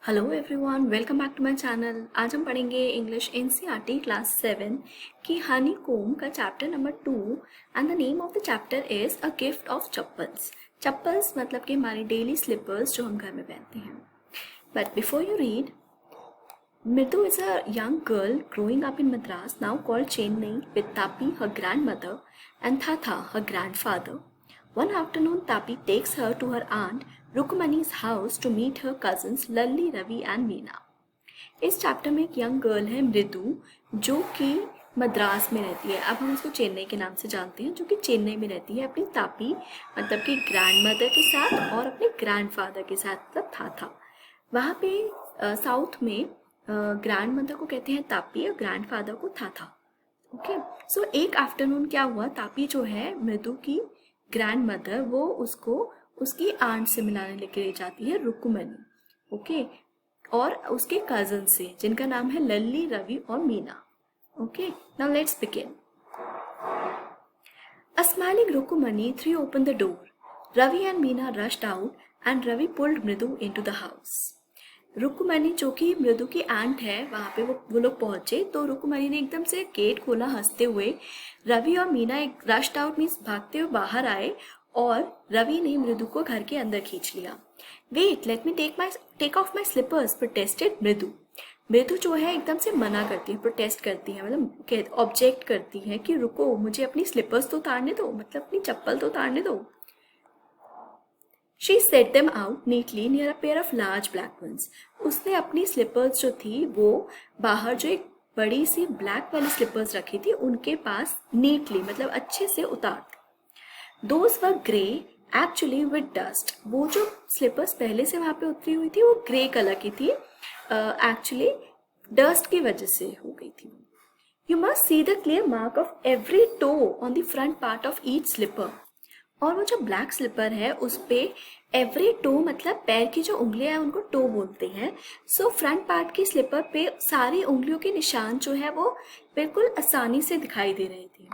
Hello everyone, welcome back to my channel. आज हम पढ़ेंगे इंग्लिश एनसीईआरटी क्लास 7 की हनी कोम का chapter number 2 and the name of the chapter is a gift of chappals. Chappals मतलब कि हमारी डेली स्लीपर्स जो हम घर में पहनते हैं। But before you read, Mridu is a young girl growing up in Madras, now called Chennai, with Tapi, her grandmother, and Tata, her grandfather. One afternoon, Tapi takes her to her aunt Rukmani's house to meet her cousins Lalli, Ravi and Meena. इस chapter में एक young girl है मृदु, जो कि मद्रास में रहती है। अब हम उसको चेन्नई के नाम से जानते हैं, जो कि चेन्नई में रहती है अपनी तापी मतलब कि ग्रैंड मदर के साथ और अपने ग्रैंडफादर के साथ, मतलब था। वहाँ पे साउथ में ग्रैंड मदर को कहते हैं तापी और ग्रैंडफादर को था। ओके, सो एक आफ्टरनून क्या हुआ, तापी जो है मृदु की ग्रैंड मदर, वो उसको उसकी आंट से मिलाने लेके जाती है, रुक्मणी। ओके, और उसके कजन से जिनका नाम है लल्ली, रवि और Meena. Okay, now let's begin. A smiling Rukumani threw open the door. Ravi and Meena rushed out and Ravi pulled Mridu into the house. रुकुमनी जो कि मृदु की आंट है, वहाँ पे वो लोग पहुंचे तो रुकुमनी ने एकदम से गेट खोला हंसते हुए। रवि और मीना एक रश्ड आउट मीन्स भागते हुए बाहर आए और रवि ने मृदु को घर के अंदर खींच लिया। Wait, let me take off my slippers, protested Mridu. Mridu जो है एकदम से मना करती है, प्रोटेस्ट करती है, मतलब ऑब्जेक्ट करती है कि रुको, मुझे अपनी स्लीपर्स तो उतारने दो, मतलब अपनी चप्पल तो उतारने दो। She set them out neatly near a pair of large black ones. उसने अपनी स्लीपर्स जो थी वो बाहर जो एक बड़ी सी ब्लैक वाली स्लीपर्स रखी थी उनके पास नीटली मतलब अच्छे से उतार। Those were grey actually with dust. वो जो स्लीपर्स पहले से वहाँ पे उतरी हुई थी वो ग्रे कलर की थी, एक्चुअली डस्ट की वजह से हो गई थी। You must see the clear mark of every toe on the front part of each slipper. और वो जो ब्लैक स्लीपर है उस पे एवरी टो मतलब पैर की जो उंगलियां हैं उनको टो बोलते हैं। सो फ्रंट पार्ट की स्लीपर पे सारी उंगलियों के निशान जो है वो बिल्कुल आसानी से दिखाई दे रहे थे।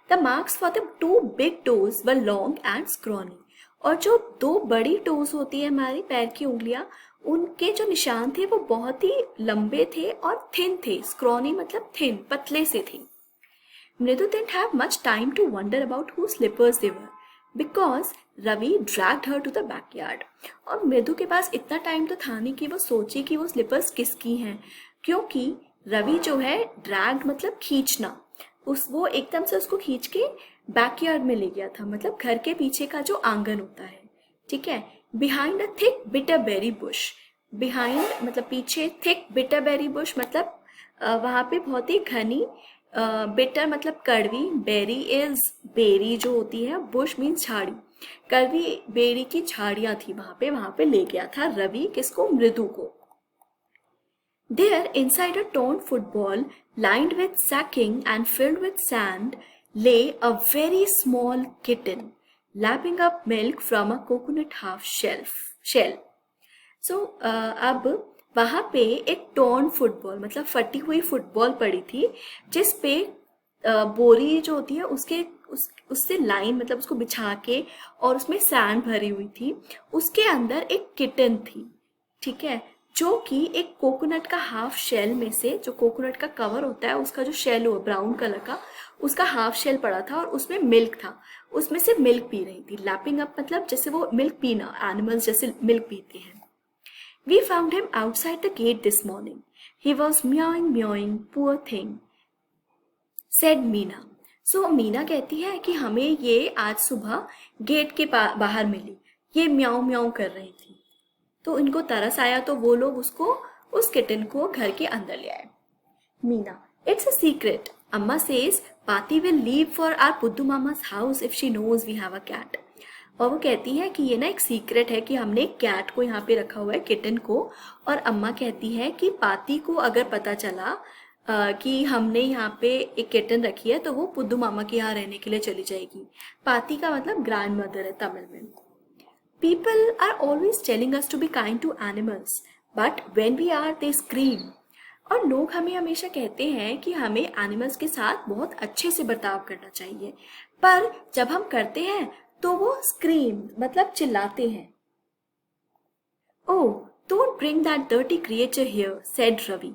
The marks for the two big toes were long and scrawny. और जो दो बड़ी टोज होती है हमारी पैर की उंगलियां, उनके जो निशान थे वो बहुत ही लंबे थे और थिन थे। स्क्रॉनी मतलब थिन, पतले से थे। मृदु didn't have much time to wonder about whose slippers they were, because Ravi dragged her to the backyard. और मृदु के पास इतना टाइम तो था नहीं कि वो सोचे कि वो स्लीपर्स किसकी हैं, क्योंकि रवि जो है ड्रैग मतलब खींचना, वो एकदम से उसको खींच के बैकयार्ड में ले गया था, मतलब घर के पीछे का जो आंगन होता है। ठीक है, behind a thick bitter berry bush. Behind मतलब पीछे, थिक बिटर बेरी बुश मतलब वहां पे बहुत ही घनी, बिटर मतलब कड़वी, बेरी इज बेरी जो होती है, बुश मीन्स झाड़ी, कड़वी बेरी की झाड़ियां थी वहां पे ले गया था रवि किसको, मृदु को। There, inside a torn football lined with sacking and filled with sand, lay a very small kitten, lapping up milk from a coconut half shell. So, अब वहां पे एक टॉर्न फुटबॉल मतलब फटी हुई फुटबॉल पड़ी थी, जिस पे बोरी जो होती है उससे लाइन मतलब उसको बिछा के और उसमें सैंड भरी हुई थी। उसके अंदर एक किटन थी, ठीक है, जो कि एक कोकोनट का हाफ शेल में से, जो कोकोनट का कवर होता है उसका जो शेल हो ब्राउन कलर का, उसका हाफ शेल पड़ा था और उसमें मिल्क था, उसमें से मिल्क पी रही थी। लैपिंग अप मतलब जैसे वो मिल्क पीना, एनिमल्स जैसे मिल्क पीते हैं। We found him outside the gate this morning. He was meowing, poor thing, said Meena. So Meena कहती है कि हमें ये आज सुबह गेट के बाहर मिली, ये म्याऊ म्याऊ कर रही थी, तो इनको तरस आया तो वो लोग उस किटन को घर के अंदर ले आए। Meena, it's a secret. Amma says Pati will leave for our Puddu Mama's house if she knows we have a cat. और वो कहती है कि ये ना एक सीक्रेट है कि हमने एक कैट को यहाँ पे रखा हुआ है, किटन को, और अम्मा कहती है कि पाती को अगर पता चला कि हमने यहाँ पे एक किटन रखी है तो वो पुद्दू मामा के यहाँ रहने के लिए चली जाएगी। पाती का मतलब ग्रैंड मदर है तमिल में। People are always telling us to be kind to animals, but when we are, they scream. और लोग हमें हमेशा कहते हैं कि हमें एनिमल्स के साथ बहुत अच्छे से बर्ताव करना चाहिए, पर जब हम करते हैं तो वो स्क्रीम मतलब चिल्लाते हैं। Oh, don't bring that dirty creature here, said Ravi.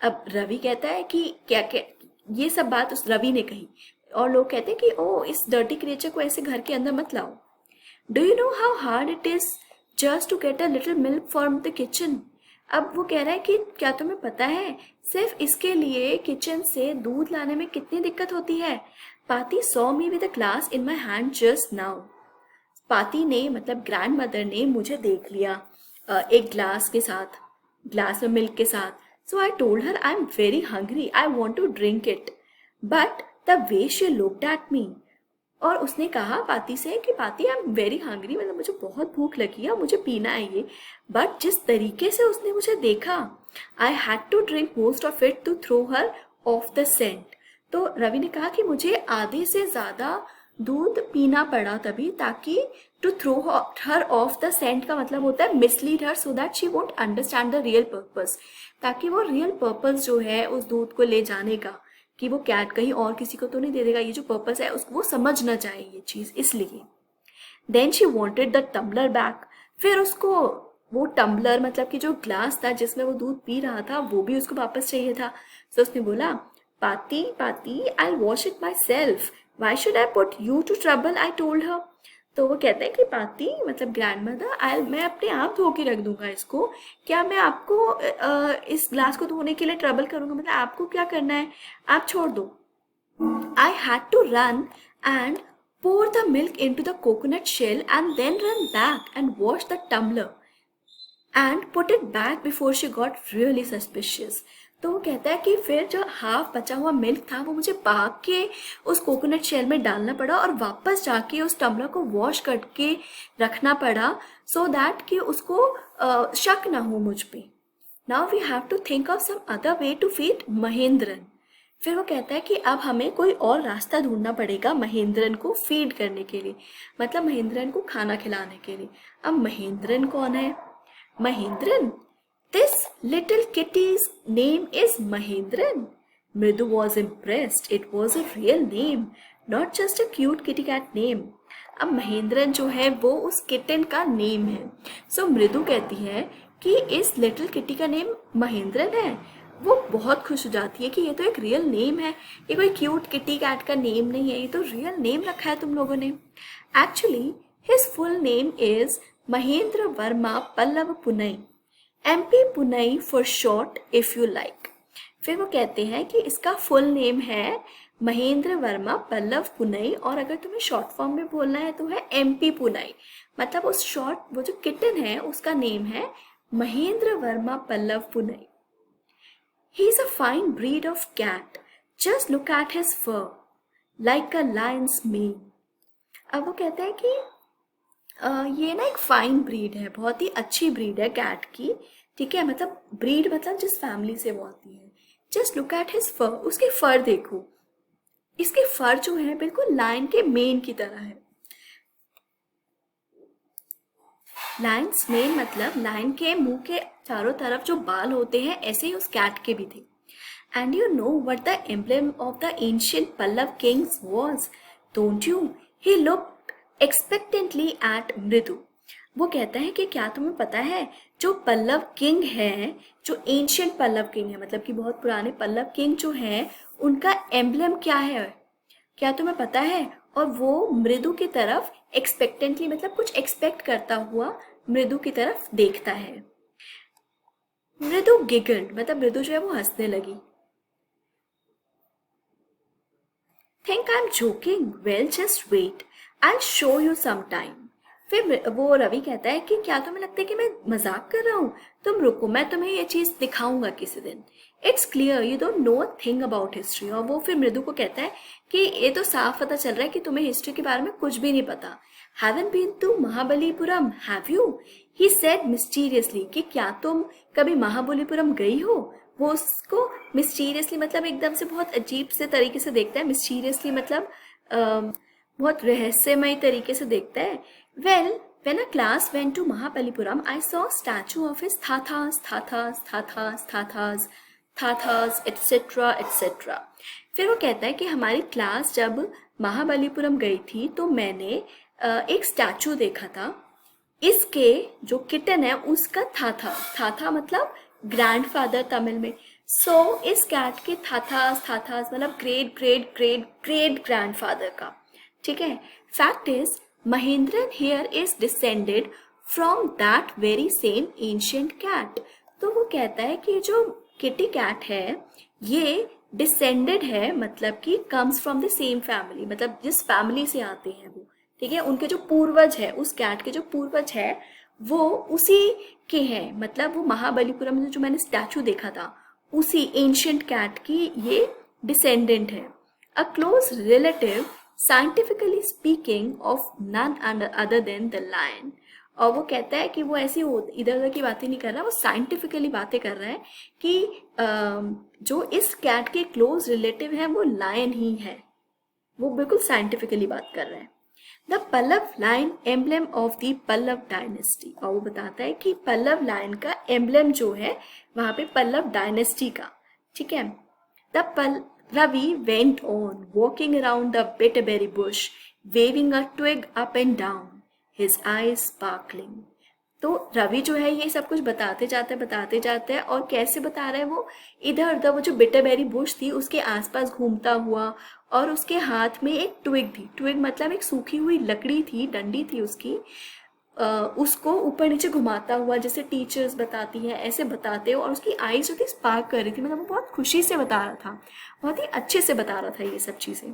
अब रवि कहता है कि क्या क्या, ये सब बात उस रवि ने कही और लोग कहते हैं कि ओ इस डर्टी क्रिएचर को ऐसे घर के अंदर मत लाओ। Do you know how hard it is just to get a little milk from the kitchen. अब वो कह रहा है कि क्या तुम्हें पता है सिर्फ इसके लिए किचन से दूध लाने में कितनी दिक्कत होती है। पाती saw me with a glass in my hand just now. पाती ने मतलब ग्रैंड मदर ने मुझे देख लिया एक ग्लास के साथ, ग्लास में मिल्क के साथ। So I told her I am very hungry, I want to drink it, but the way she looked at me. और उसने कहा पाती से कि पाती आई एम वेरी हंग्री, मतलब मुझे बहुत भूख लगी है, मुझे पीना है ये। बट जिस तरीके से उसने मुझे देखा, I had to drink most of it to throw her off the scent. तो रवि ने कहा कि मुझे आधे से ज़्यादा दूध पीना पड़ा तभी, ताकि to throw her off the scent का मतलब होता है mislead her so that she won't understand the real purpose, ताकि वो रियल पर्पस जो है उस दूध को ले जाने का, कि वो कैट कहीं और किसी को तो नहीं दे देगा, ये जो पर्पस है उसको वो समझ ना जाए ये चीज़, इसलिए। Then she wanted the tumbler back. फिर उसको वो टम्बलर मतलब कि जो ग्लास था जिसमें वो दूध पी रहा था वो भी उसको वापस चाहिए था। तो उसने बोला Paati Paati I wash it myself, why should I put you to trouble, I told her. तो वो कहते हैं कि पाती मतलब ग्रैंड मदर, मैं अपने आप धो के रख दूंगा इसको, क्या मैं आपको इस ग्लास को धोने के लिए ट्रबल करूंगा, मतलब आपको क्या करना है, आप छोड़ दो। I had to run and pour the milk into the coconut shell and then run back and wash the tumbler and put it back before she got really suspicious। तो वो कहता है कि फिर जो हाफ बचा हुआ मिल्क था वो मुझे भाग के उस कोकोनट शेल में डालना पड़ा और वापस जाके उस टम्बलर को वॉश करके रखना पड़ा, सो दैट कि उसको शक ना हो मुझ पे। Now we have to think of some other way to feed Mahendran. फिर वो कहता है कि अब हमें कोई और रास्ता ढूंढना पड़ेगा महेंद्रन को फीड करने के लिए, मतलब महेंद्रन को खाना खिलाने के लिए। अब महेंद्रन कौन है? Mahendran, this little kitty's name is Mahendran. Mridu was impressed, it was a real name, not just a cute kitty cat name. अब महेंद्रन जो है वो उस किटन का नेम है। सो मृदु कहती है कि इस लिटिल किटी का नेम महेंद्रन है। वो बहुत खुश हो जाती है कि ये तो एक रियल नेम है, ये कोई क्यूट किटी कैट का नेम नहीं है, ये तो रियल नेम रखा है तुम लोगों ने। Actually his full name is Mahendra Varma Pallava Punai, MP Punai for short if you like. फिर वो कहते हैं कि इसका फुल नेम है महेंद्र वर्मा पल्लव पुनई, और अगर तुम्हें शॉर्ट फॉर्म में बोलना है तो है MP पुनई, मतलब उस शॉर्ट वो जो किटन है उसका नेम है Mahendra Varma Pallava Punai. He is a fine breed of cat. Just look at his fur, like a lion's mane. अब वो कहता है कि ये ना एक फाइन ब्रीड है, बहुत ही अच्छी ब्रीड है कैट की, ठीक है, मतलब ब्रीड मतलब जिस फैमिली से वो आती है। जस्ट लुक एट हिज फर, उसके फर देखो, इसके फर जो है बिल्कुल लायन के मेन की तरह है। लायंस मेन मतलब लायन के मुंह के चारों तरफ जो बाल होते हैं ऐसे ही उस कैट के भी थे। And you know what the emblem of the ancient Pallava kings was, don't you? He looked expectantly at Mridu. वो कहता है कि क्या तुम्हें पता है जो पल्लव किंग है, जो एंशिएंट पल्लव किंग है, मतलब कि बहुत पुराने पल्लव किंग जो है उनका एम्ब्लेम क्या है, क्या तुम्हें पता है? और वो मृदु की तरफ एक्सपेक्टेंटली मतलब कुछ एक्सपेक्ट करता हुआ मृदु की तरफ देखता है। मृदु गिगल्ड मतलब मृदु जो है वो हंसने लगी। Think I am joking, well just wait, I show you some time. फिर वो रवि कहता है कि क्या तुम्हें लगता है कि मैं मजाक कर रहा हूँ, तुम रुको मैं तुम्हें ये चीज दिखाऊंगा किसी दिन। It's clear you don't know a thing about history. और वो फिर मृदु को कहता है कि ये तो साफ पता चल रहा है कि तुम्हें हिस्ट्री के बारे में कुछ भी नहीं पता। Haven't been to Mahabalipuram have you, he said mysteriously, कि क्या तुम कभी महाबलीपुरम गई हो? वो उसको मिस्टीरियसली मतलब एकदम से बहुत अजीब से तरीके से देखता है, मिस्टीरियसली मतलब बहुत रहस्यमय तरीके से देखता है। Well when a class went to Mahabalipuram, I saw statue of his Thathas, Thathas, Thathas, Thathas, Thathas, etc. etc. फिर वो कहता है कि हमारी क्लास जब महाबलीपुरम गई थी तो मैंने एक स्टैचू देखा था इसके जो किटन है उसका थाथा मतलब ग्रैंडफादर तमिल में। सो इस कैट के थाथास मतलब great great great great grandfather का। ठीक है। Fact is Mahendran here is descended from that very same ancient cat. तो वो कहता है कि जो किटी कैट है ये डिसेंडेड है, मतलब कि comes from the same family, मतलब जिस फैमिली से आते हैं वो। ठीक है। उनके जो पूर्वज है, उस कैट के जो पूर्वज है वो उसी के हैं, मतलब वो महाबलीपुरम में जो मैंने स्टैचू देखा था उसी एंशियंट कैट की ये डिसेंडेंट है। A close relative scientifically speaking of none other than the lion. और वो कहता है कि वो ऐसी इधर उधर की बातें नहीं कर रहा, वो साइंटिफिकली बातें कर रहा है कि जो इस कैट के क्लोज रिलेटिव है वो लायन ही है। वो बिल्कुल साइंटिफिकली बात कर रहे हैं। The Pallava lion emblem of the Pallava dynasty. और वो बताता है कि पल्लव लाइन का एम्बलम जो है वहां पे पल्लव डायनेस्टी का। ठीक है। The Ravi went on walking around the bitterberry bush, waving a twig up and down, his eyes sparkling. तो रवि जो है ये सब कुछ बताते जाते हैं और कैसे बता रहा है वो, इधर उधर वो जो बिटरबेरी बुश थी उसके आसपास घूमता हुआ, और उसके हाथ में एक ट्विग थी। ट्विग मतलब एक सूखी हुई लकड़ी थी, डंडी थी उसकी। उसको ऊपर नीचे घुमाता हुआ जैसे टीचर्स बताती हैं ऐसे बताते हो, और उसकी आईज जो थी स्पार्क कर रही थी, मतलब वो बहुत खुशी से बता रहा था, बहुत ही अच्छे से बता रहा था ये सब चीज़ें।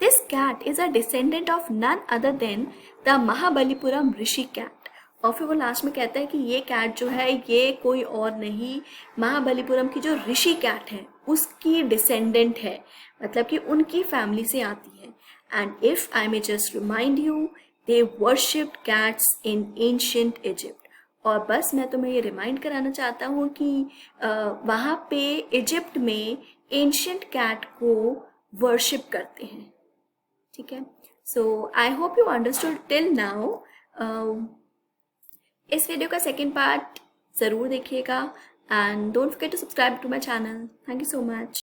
This cat is a descendant of none other than the Mahabalipuram rishi cat. और फिर वो लास्ट में कहता है कि ये कैट जो है ये कोई और नहीं, महाबलीपुरम की जो ऋषि कैट है उसकी डिसेंडेंट है, मतलब कि उनकी फैमिली से आती है। And if I may just remind you, they worshipped cats in ancient Egypt. और बस मैं तुम्हें ये रिमाइंड कराना चाहता हूँ कि वहाँ पे इजिप्ट में एंशियंट कैट को वर्शिप करते हैं। ठीक है। So I hope you understood till now. इस वीडियो का सेकेंड पार्ट ज़रूर देखिएगा and don't forget to subscribe to my channel. Thank you so much.